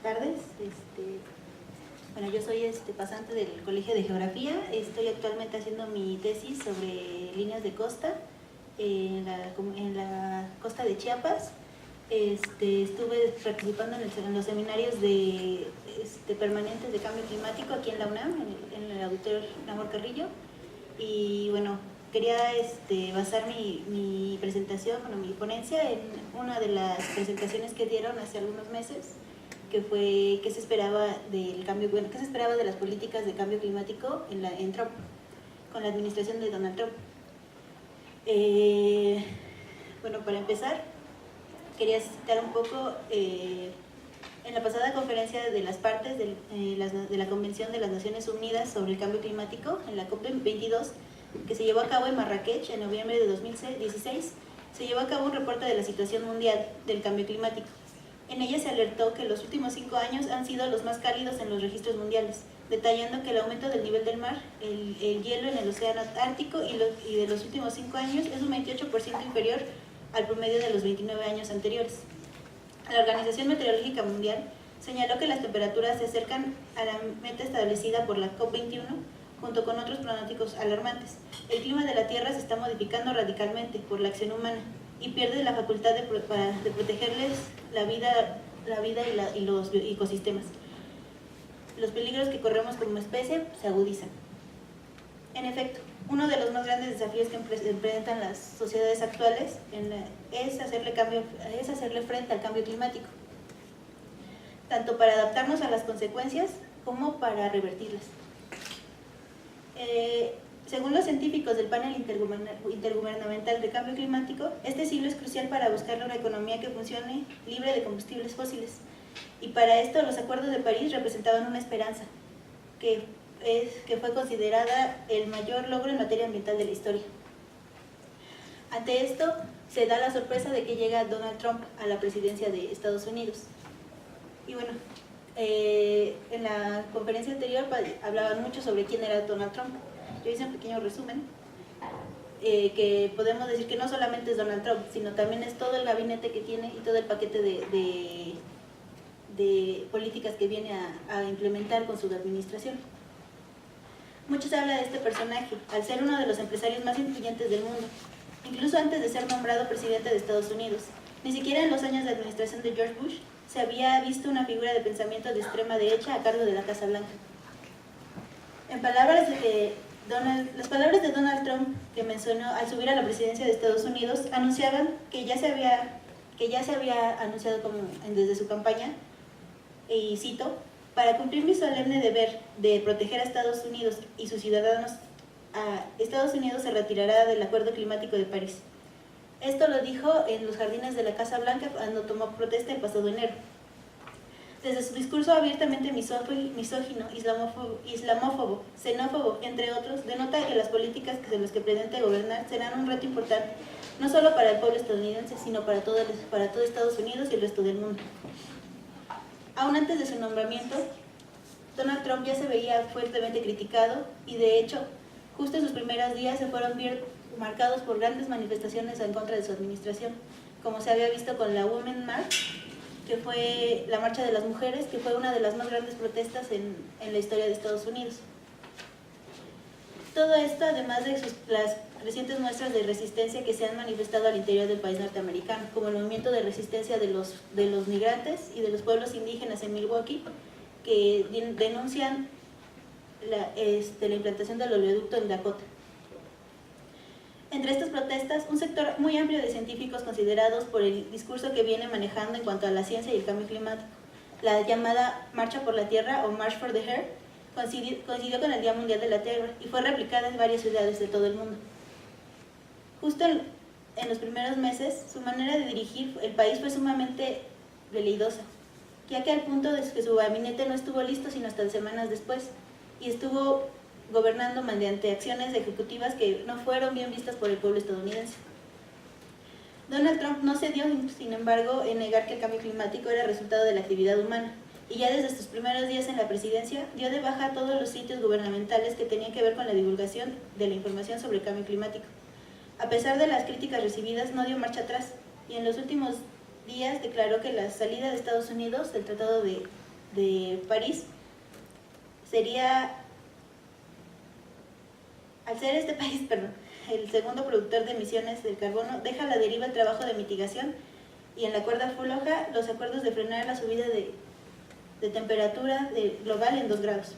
tardes. Bueno, yo soy pasante del Colegio de Geografía. Estoy actualmente haciendo mi tesis sobre líneas de costa en la costa de Chiapas. Estuve participando en los seminarios permanentes de cambio climático aquí en la UNAM, en el Auditorio Namor Carrillo. Y bueno, quería basar mi presentación, mi ponencia en una de las presentaciones que dieron hace algunos meses, que fue qué se esperaba del cambio, qué se esperaba de las políticas de cambio climático en Trump, con la administración de Donald Trump. Bueno, para empezar, quería citar un poco en la pasada conferencia de las partes de la Convención de las Naciones Unidas sobre el Cambio Climático, en la COP22, que se llevó a cabo en Marrakech en noviembre de 2016, se llevó a cabo un reporte de la situación mundial del cambio climático. En ella se alertó que los últimos 5 años han sido los más cálidos en los registros mundiales, detallando que el aumento del nivel del mar, el hielo en el océano Ártico y de los últimos 5 años es un 28% inferior al promedio de los 29 años anteriores. La Organización Meteorológica Mundial señaló que las temperaturas se acercan a la meta establecida por la COP21, junto con otros pronósticos alarmantes. El clima de la Tierra se está modificando radicalmente por la acción humana y pierde la facultad de protegerles la vida y los ecosistemas. Los peligros que corremos como especie se agudizan. En efecto, uno de los más grandes desafíos que enfrentan las sociedades actuales es hacerle frente al cambio climático, tanto para adaptarnos a las consecuencias como para revertirlas. Según los científicos del Panel Intergubernamental de Cambio Climático, este siglo es crucial para buscar una economía que funcione libre de combustibles fósiles. Y para esto los acuerdos de París representaban una esperanza, que fue considerada el mayor logro en materia ambiental de la historia. Ante esto, se da la sorpresa de que llega Donald Trump a la presidencia de Estados Unidos. Y bueno, en la conferencia anterior hablaban mucho sobre quién era Donald Trump. Yo hice un pequeño resumen, que podemos decir que no solamente es Donald Trump, sino también es todo el gabinete que tiene y todo el paquete de políticas que viene a implementar con su administración. Mucho se habla de este personaje, al ser uno de los empresarios más influyentes del mundo, incluso antes de ser nombrado presidente de Estados Unidos. Ni siquiera en los años de administración de George Bush se había visto una figura de pensamiento de extrema derecha a cargo de la Casa Blanca. Las palabras de Donald Trump, que mencionó al subir a la presidencia de Estados Unidos, anunciaban que ya se había anunciado desde su campaña, y cito: para cumplir mi solemne deber de proteger a Estados Unidos y sus ciudadanos, Estados Unidos se retirará del Acuerdo Climático de París. Esto lo dijo en los jardines de la Casa Blanca cuando tomó protesta el pasado enero. Desde su discurso abiertamente misógino, islamófobo, xenófobo, entre otros, denota que las políticas de las que pretende gobernar serán un reto importante, no solo para el pueblo estadounidense, sino para todo Estados Unidos y el resto del mundo. Aún antes de su nombramiento, Donald Trump ya se veía fuertemente criticado y, de hecho, justo en sus primeros días se fueron marcados por grandes manifestaciones en contra de su administración, como se había visto con la Women's March, que fue la marcha de las mujeres, que fue una de las más grandes protestas en la historia de Estados Unidos. Todo esto, además de las recientes muestras de resistencia que se han manifestado al interior del país norteamericano, como el movimiento de resistencia de los migrantes y de los pueblos indígenas en Milwaukee, que denuncian la implantación del oleoducto en Dakota. Entre estas protestas, un sector muy amplio de científicos considerados por el discurso que viene manejando en cuanto a la ciencia y el cambio climático, la llamada Marcha por la Tierra o March for the Earth, coincidió con el Día Mundial de la Tierra y fue replicada en varias ciudades de todo el mundo. Justo en los primeros meses, su manera de dirigir el país fue sumamente veleidosa, ya que al punto de que su gabinete no estuvo listo sino hasta semanas después, y estuvo gobernando mediante acciones ejecutivas que no fueron bien vistas por el pueblo estadounidense. Donald Trump no cedió, sin embargo, en negar que el cambio climático era resultado de la actividad humana, y ya desde sus primeros días en la presidencia dio de baja a todos los sitios gubernamentales que tenían que ver con la divulgación de la información sobre el cambio climático. A pesar de las críticas recibidas, no dio marcha atrás, y en los últimos días declaró que la salida de Estados Unidos del Tratado de de París sería, al ser este país, el segundo productor de emisiones del carbono, deja a la deriva el trabajo de mitigación y en la cuerda floja los acuerdos de frenar la subida de temperatura global en 2 grados.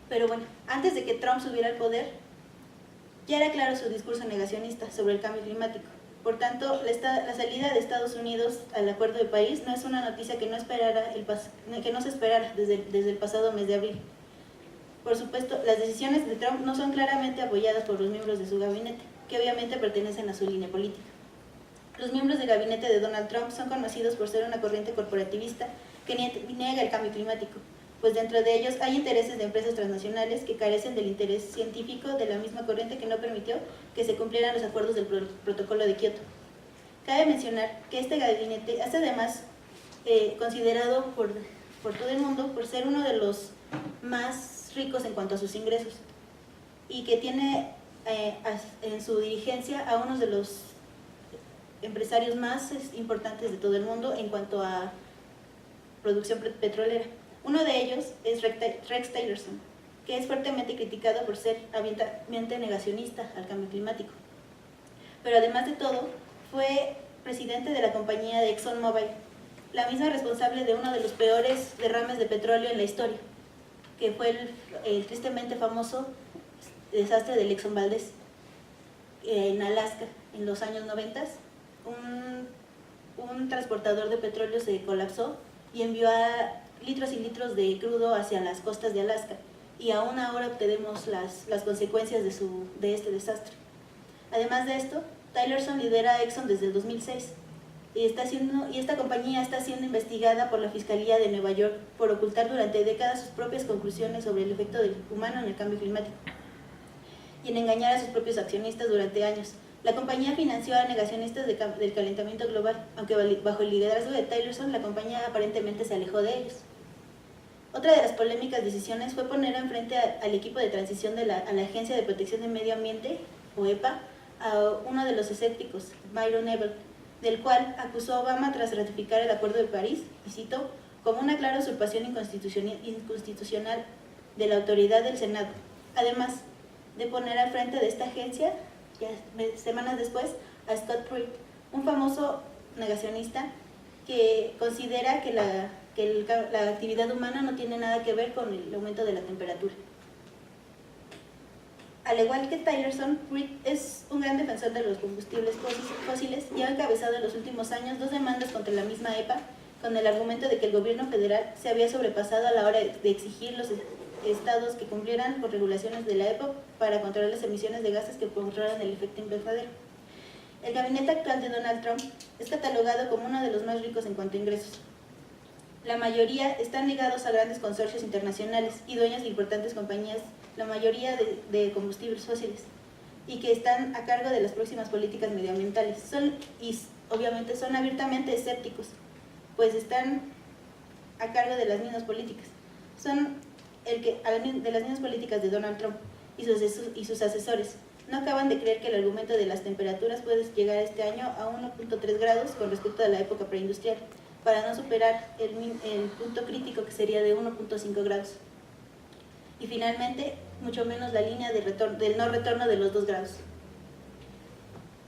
Pero bueno, antes de que Trump subiera al poder, ya era claro su discurso negacionista sobre el cambio climático. Por tanto, la salida de Estados Unidos al Acuerdo de París no es una noticia que no se esperara desde el pasado mes de abril. Por supuesto, las decisiones de Trump no son claramente apoyadas por los miembros de su gabinete, que obviamente pertenecen a su línea política. Los miembros del gabinete de Donald Trump son conocidos por ser una corriente corporativista que niega el cambio climático, pues dentro de ellos hay intereses de empresas transnacionales que carecen del interés científico de la misma corriente que no permitió que se cumplieran los acuerdos del Protocolo de Kioto. Cabe mencionar que este gabinete es además considerado por todo el mundo por ser uno de los más ricos en cuanto a sus ingresos y que tiene en su dirigencia a uno de los empresarios más importantes de todo el mundo en cuanto a producción petrolera. Uno de ellos es Rex Tillerson, que es fuertemente criticado por ser abiertamente negacionista al cambio climático. Pero además de todo, fue presidente de la compañía de ExxonMobil, la misma responsable de uno de los peores derrames de petróleo en la historia, que fue el tristemente famoso desastre del Exxon Valdez en Alaska en los años 90. Un transportador de petróleo se colapsó y envió a litros y litros de crudo hacia las costas de Alaska, y aún ahora tenemos las consecuencias de este desastre. Además de esto, Tillerson lidera Exxon desde el 2006 y esta compañía está siendo investigada por la Fiscalía de Nueva York por ocultar durante décadas sus propias conclusiones sobre el efecto humano en el cambio climático y en engañar a sus propios accionistas durante años. La compañía financió a negacionistas del calentamiento global, aunque bajo el liderazgo de Tillerson, la compañía aparentemente se alejó de ellos. Otra de las polémicas decisiones fue poner enfrente al equipo de transición a la Agencia de Protección del Medio Ambiente, o EPA, a uno de los escépticos, Byron Ebel, del cual acusó a Obama tras ratificar el Acuerdo de París, y citó, como una clara usurpación inconstitucional de la autoridad del Senado, además de poner al frente de esta agencia, semanas después, a Scott Pruitt, un famoso negacionista que considera que la actividad humana no tiene nada que ver con el aumento de la temperatura. Al igual que Tillerson, Pruitt es un gran defensor de los combustibles fósiles y ha encabezado en los últimos años 2 demandas contra la misma EPA con el argumento de que el gobierno federal se había sobrepasado a la hora de exigir los estados que cumplieran con regulaciones de la EPA para controlar las emisiones de gases que controlan el efecto invernadero. El gabinete actual de Donald Trump es catalogado como uno de los más ricos en cuanto a ingresos. La mayoría están ligados a grandes consorcios internacionales y dueños de importantes compañías, la mayoría de combustibles fósiles, y que están a cargo de las próximas políticas medioambientales. Obviamente son abiertamente escépticos, pues están a cargo de las mismas políticas. Son de las mismas políticas de Donald Trump y sus asesores. No acaban de creer que el argumento de las temperaturas puede llegar este año a 1.3 grados con respecto a la época preindustrial, para no superar el punto crítico que sería de 1.5 grados. Y finalmente, mucho menos la línea del no retorno de los 2 grados.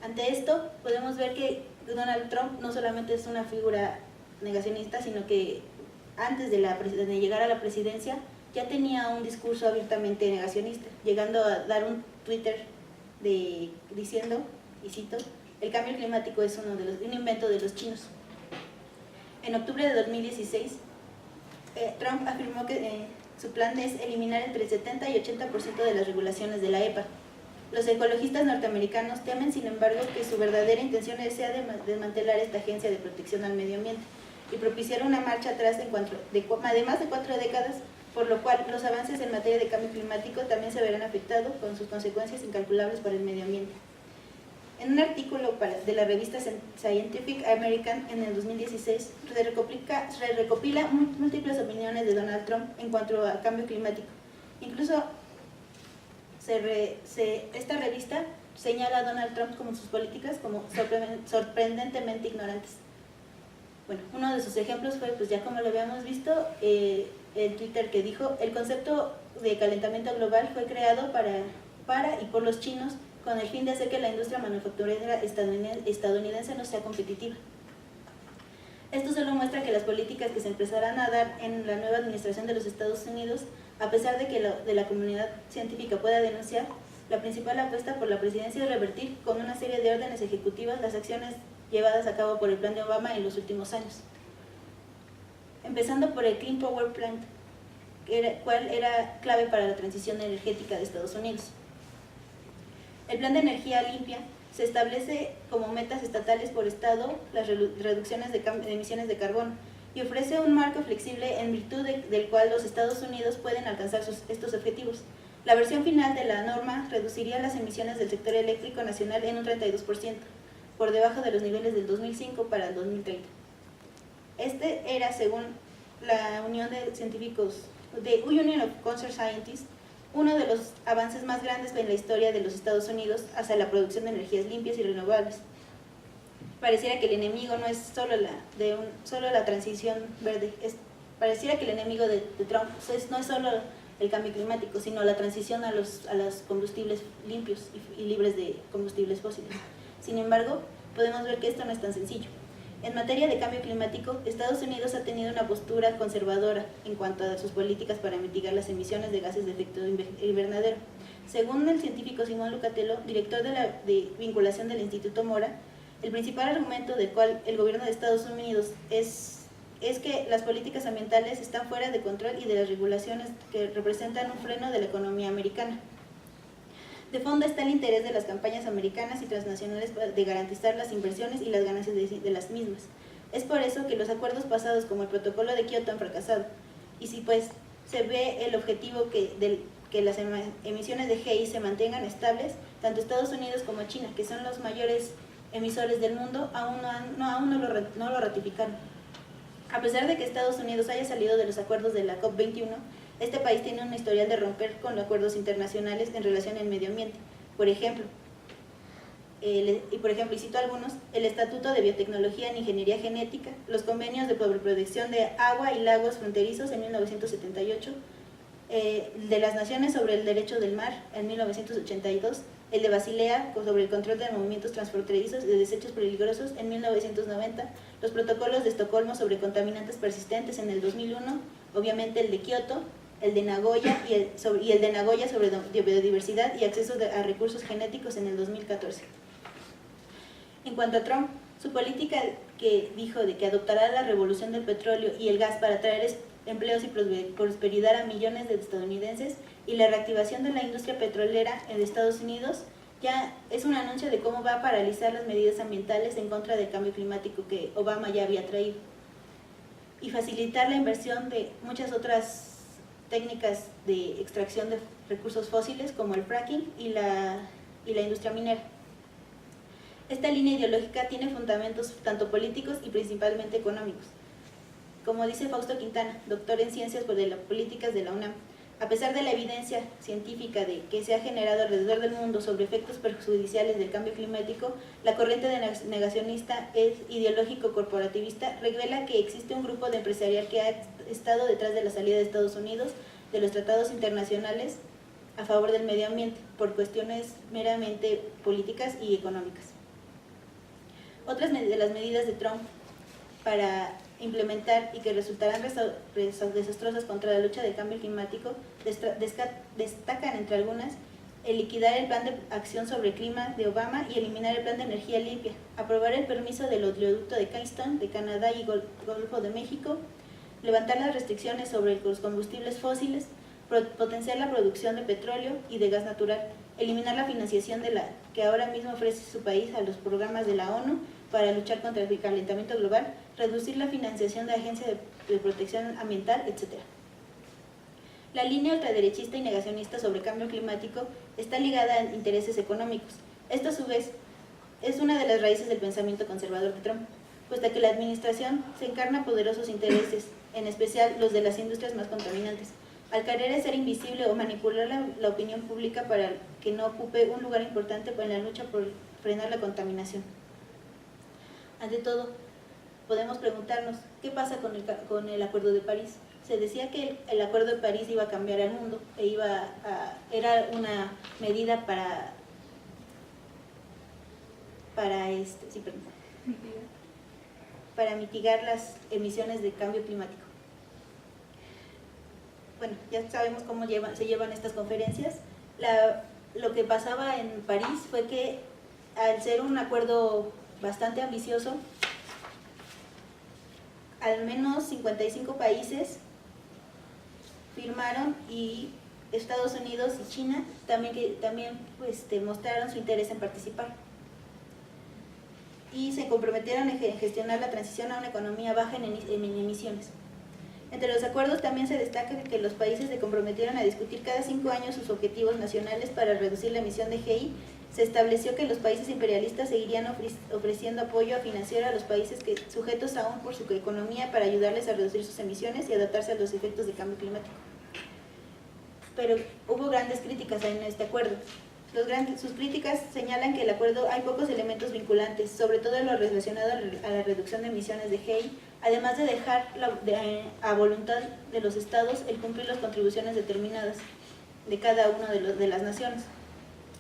Ante esto, podemos ver que Donald Trump no solamente es una figura negacionista, sino que antes de llegar a la presidencia ya tenía un discurso abiertamente negacionista, llegando a dar un Twitter diciendo, y cito, el cambio climático es un invento de los chinos. En octubre de 2016, Trump afirmó que su plan es eliminar entre el 70 y 80% de las regulaciones de la EPA. Los ecologistas norteamericanos temen, sin embargo, que su verdadera intención sea desmantelar esta agencia de protección al medio ambiente y propiciar una marcha atrás de más de 4 décadas, por lo cual los avances en materia de cambio climático también se verán afectados con sus consecuencias incalculables para el medio ambiente. En un artículo de la revista Scientific American en el 2016, se recopila múltiples opiniones de Donald Trump en cuanto al cambio climático. Incluso esta revista señala a Donald Trump como sus políticas como sorprendentemente ignorantes. Bueno, uno de sus ejemplos fue, pues ya como lo habíamos visto, el Twitter que dijo: el concepto de calentamiento global fue creado para y por los chinos con el fin de hacer que la industria manufacturera estadounidense no sea competitiva. Esto solo muestra que las políticas que se empezarán a dar en la nueva administración de los Estados Unidos, a pesar de que la comunidad científica pueda denunciar, la principal apuesta por la presidencia es revertir con una serie de órdenes ejecutivas las acciones llevadas a cabo por el plan de Obama en los últimos años. Empezando por el Clean Power Plan, cual era clave para la transición energética de Estados Unidos. El plan de energía limpia se establece como metas estatales por estado las reducciones de emisiones de carbono y ofrece un marco flexible en virtud del cual los Estados Unidos pueden alcanzar estos objetivos. La versión final de la norma reduciría las emisiones del sector eléctrico nacional en un 32%, por debajo de los niveles del 2005 para el 2030. Este era, según la Unión de Científicos, The Union of Concerned Scientists, uno de los avances más grandes en la historia de los Estados Unidos hacia la producción de energías limpias y renovables. Pareciera que el enemigo no es solo la transición verde, pareciera que el enemigo de Trump no es solo el cambio climático, sino la transición a los combustibles limpios y libres de combustibles fósiles. Sin embargo, podemos ver que esto no es tan sencillo. En materia de cambio climático, Estados Unidos ha tenido una postura conservadora en cuanto a sus políticas para mitigar las emisiones de gases de efecto invernadero. Según el científico Simón Lucatello, director de vinculación del Instituto Mora, el principal argumento del cual el gobierno de Estados Unidos es que las políticas ambientales están fuera de control y de las regulaciones que representan un freno de la economía americana. De fondo está el interés de las campañas americanas y transnacionales de garantizar las inversiones y las ganancias de las mismas. Es por eso que los acuerdos pasados como el Protocolo de Kioto han fracasado. Y si pues se ve el objetivo que las emisiones de GI se mantengan estables, tanto Estados Unidos como China, que son los mayores emisores del mundo, aún no lo ratificaron. A pesar de que Estados Unidos haya salido de los acuerdos de la COP21, este país tiene un historial de romper con los acuerdos internacionales en relación al medio ambiente. Por ejemplo, y cito algunos: el Estatuto de Biotecnología en Ingeniería Genética, los convenios de protección de agua y lagos fronterizos en 1978, de las Naciones sobre el Derecho del Mar en 1982, el de Basilea sobre el control de movimientos transfronterizos de desechos peligrosos en 1990, los protocolos de Estocolmo sobre contaminantes persistentes en el 2001, obviamente el de Kioto, el de Nagoya y el de Nagoya sobre biodiversidad y acceso a recursos genéticos en el 2014. En cuanto a Trump, su política que dijo de que adoptará la revolución del petróleo y el gas para traer empleos y prosperidad a millones de estadounidenses y la reactivación de la industria petrolera en Estados Unidos, ya es un anuncio de cómo va a paralizar las medidas ambientales en contra del cambio climático que Obama ya había traído y facilitar la inversión de muchas otras técnicas de extracción de recursos fósiles como el fracking y la industria minera. Esta línea ideológica tiene fundamentos tanto políticos y principalmente económicos. Como dice Fausto Quintana, doctor en Ciencias Políticas de la UNAM, a pesar de la evidencia científica de que se ha generado alrededor del mundo sobre efectos perjudiciales del cambio climático, la corriente negacionista ideológico-corporativista revela que existe un grupo de empresarial que ha estado detrás de la salida de Estados Unidos de los tratados internacionales a favor del medio ambiente por cuestiones meramente políticas y económicas. Otras de las medidas de Trump para implementar y que resultarán desastrosas contra la lucha del cambio climático destacan entre algunas el liquidar el plan de acción sobre el clima de Obama y eliminar el plan de energía limpia, aprobar el permiso del oleoducto de Keystone de Canadá y Golfo de México, levantar las restricciones sobre los combustibles fósiles, potenciar la producción de petróleo y de gas natural, eliminar la financiación que ahora mismo ofrece su país a los programas de la ONU para luchar contra el calentamiento global, reducir la financiación de agencias de protección ambiental, etc. La línea ultraderechista y negacionista sobre cambio climático está ligada a intereses económicos. Esto, a su vez, es una de las raíces del pensamiento conservador de Trump, puesto que la administración se encarna poderosos intereses, en especial los de las industrias más contaminantes, al querer ser invisible o manipular la opinión pública para que no ocupe un lugar importante en la lucha por frenar la contaminación. Ante todo, podemos preguntarnos, ¿qué pasa con el Acuerdo de París? Se decía que el Acuerdo de París iba a cambiar al mundo, era una medida para mitigar las emisiones de cambio climático. Bueno, ya sabemos cómo se llevan estas conferencias. Lo que pasaba en París fue que, al ser un acuerdo bastante ambicioso, al menos 55 países firmaron, y Estados Unidos y China también mostraron su interés en participar. Y se comprometieron en gestionar la transición a una economía baja en emisiones. Entre los acuerdos también se destaca que los países se comprometieron a discutir cada 5 años sus objetivos nacionales para reducir la emisión de GI. Se estableció que los países imperialistas seguirían ofreciendo apoyo financiero a los países sujetos aún por su economía para ayudarles a reducir sus emisiones y adaptarse a los efectos del cambio climático. Pero hubo grandes críticas en este acuerdo. Sus críticas señalan que el acuerdo hay pocos elementos vinculantes, sobre todo en lo relacionado a la reducción de emisiones de GI, además de dejar a voluntad de los estados el cumplir las contribuciones determinadas de cada una de las naciones.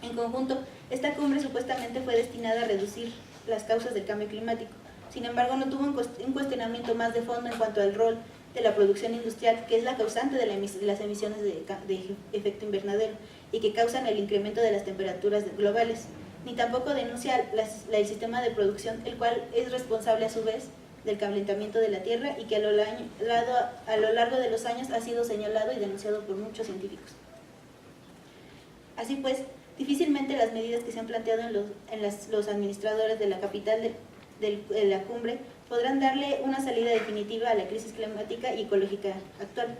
En conjunto, esta cumbre supuestamente fue destinada a reducir las causas del cambio climático. Sin embargo, no tuvo un cuestionamiento más de fondo en cuanto al rol de la producción industrial, que es la causante de las emisiones de efecto invernadero y que causan el incremento de las temperaturas globales, ni tampoco denuncia el sistema de producción, el cual es responsable a su vez del calentamiento de la Tierra y que a lo largo de los años ha sido señalado y denunciado por muchos científicos. Así pues, difícilmente las medidas que se han planteado los administradores de la capital de la cumbre podrán darle una salida definitiva a la crisis climática y ecológica actual.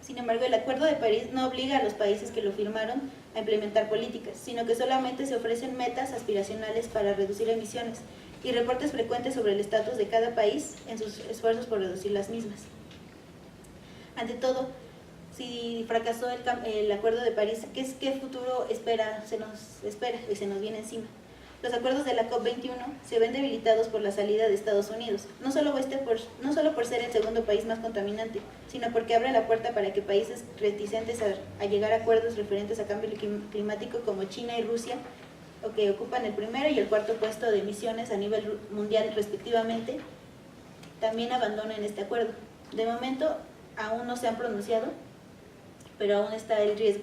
Sin embargo, el Acuerdo de París no obliga a los países que lo firmaron a implementar políticas, sino que solamente se ofrecen metas aspiracionales para reducir emisiones y reportes frecuentes sobre el estatus de cada país en sus esfuerzos por reducir las mismas. Ante todo, si fracasó el Acuerdo de París, ¿qué futuro se nos viene encima? Los acuerdos de la COP21 se ven debilitados por la salida de Estados Unidos, no solo por ser el segundo país más contaminante, sino porque abre la puerta para que países reticentes a llegar a acuerdos referentes a cambio climático como China y Rusia, o que ocupan el primero y el cuarto puesto de emisiones a nivel mundial respectivamente, también abandonan este acuerdo. De momento aún no se han pronunciado, pero aún está el riesgo.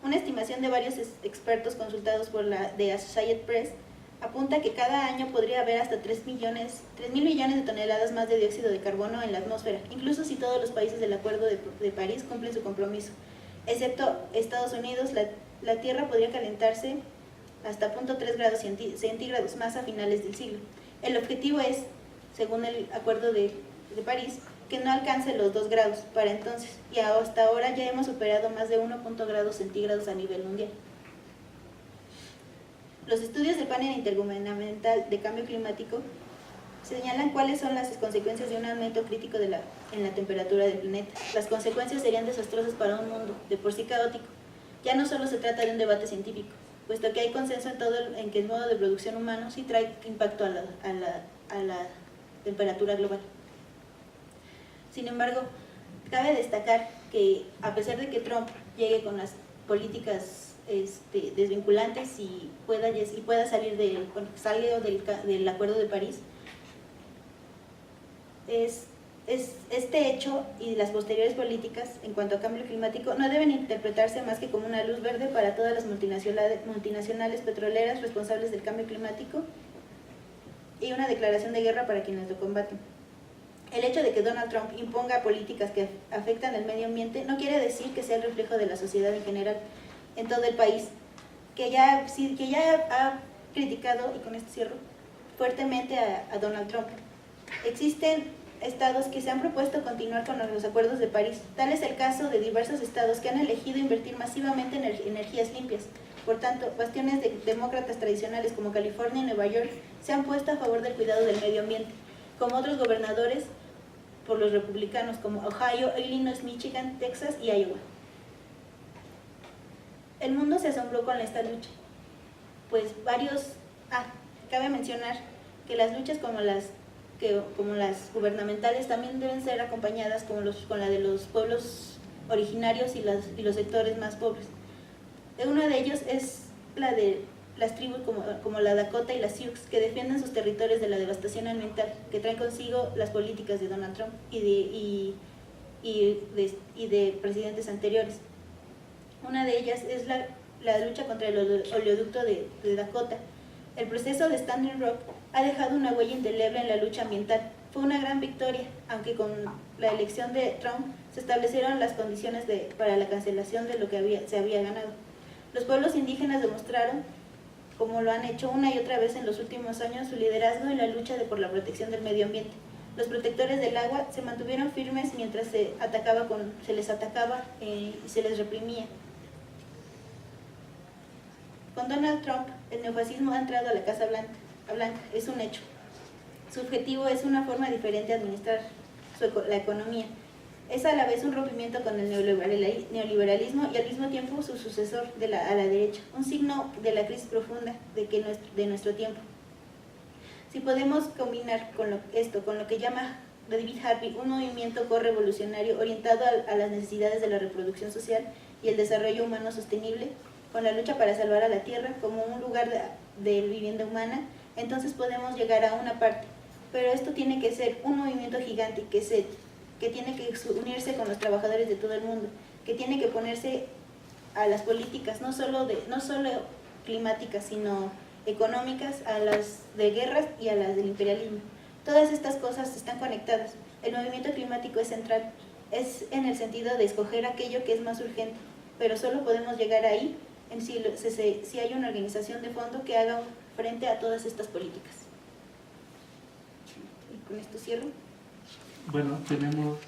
Una estimación de varios expertos consultados por de Associated Press apunta que cada año podría haber hasta 3.000 millones de toneladas más de dióxido de carbono en la atmósfera, incluso si todos los países del Acuerdo de París cumplen su compromiso. Excepto Estados Unidos, la Tierra podría calentarse hasta 0.3 grados centígrados más a finales del siglo. El objetivo es, según el Acuerdo de París, que no alcance los 2 grados para entonces, y hasta ahora ya hemos superado más de 1 grados centígrados a nivel mundial. Los estudios del Panel Intergubernamental de Cambio Climático señalan cuáles son las consecuencias de un aumento crítico en la temperatura del planeta. Las consecuencias serían desastrosas para un mundo de por sí caótico. Ya no solo se trata de un debate científico, puesto que hay consenso en que el modo de producción humano sí trae impacto a la temperatura global. Sin embargo, cabe destacar que a pesar de que Trump llegue con las políticas desvinculantes y pueda salir del Acuerdo de París, este hecho y las posteriores políticas en cuanto a cambio climático no deben interpretarse más que como una luz verde para todas las multinacionales petroleras responsables del cambio climático y una declaración de guerra para quienes lo combaten. El hecho de que Donald Trump imponga políticas que afectan al medio ambiente no quiere decir que sea el reflejo de la sociedad en general, en todo el país, que ya ha criticado, y con esto cierro, fuertemente a Donald Trump. Existen estados que se han propuesto continuar con los acuerdos de París. Tal es el caso de diversos estados que han elegido invertir masivamente en energías limpias. Por tanto, bastiones demócratas tradicionales como California y Nueva York se han puesto a favor del cuidado del medio ambiente, como otros gobernadores por los republicanos como Ohio, Illinois, Michigan, Texas y Iowa. El mundo se asombró con esta lucha, pues Cabe mencionar que las luchas como las gubernamentales también deben ser acompañadas con la de los pueblos originarios y los sectores más pobres. Uno de ellos es la de las tribus como la Dakota y las Sioux, que defienden sus territorios de la devastación ambiental que traen consigo las políticas de Donald Trump y de presidentes anteriores. Una de ellas es la lucha contra el oleoducto de Dakota. El proceso de Standing Rock ha dejado una huella indeleble en la lucha ambiental. Fue una gran victoria, aunque con la elección de Trump se establecieron las condiciones para la cancelación de lo que se había ganado. Los pueblos indígenas demostraron, como lo han hecho una y otra vez en los últimos años, su liderazgo en la lucha por la protección del medio ambiente. Los protectores del agua se mantuvieron firmes mientras se les atacaba y se les reprimía. Con Donald Trump, el neofascismo ha entrado a la Casa Blanca, es un hecho. Su objetivo es una forma diferente de administrar la economía. Es a la vez un rompimiento con el neoliberalismo y al mismo tiempo su sucesor a la derecha, un signo de la crisis profunda de nuestro tiempo. Si podemos combinar esto con lo que llama David Harvey un movimiento correvolucionario orientado a las necesidades de la reproducción social y el desarrollo humano sostenible, con la lucha para salvar a la Tierra como un lugar de vivienda humana, entonces podemos llegar a una parte. Pero esto tiene que ser un movimiento gigante que tiene que unirse con los trabajadores de todo el mundo, que tiene que ponerse a las políticas, no solo climáticas, sino económicas, a las de guerras y a las del imperialismo. Todas estas cosas están conectadas. El movimiento climático es central, es en el sentido de escoger aquello que es más urgente, pero solo podemos llegar ahí si hay una organización de fondo que haga frente a todas estas políticas. Y con esto cierro. Bueno, tenemos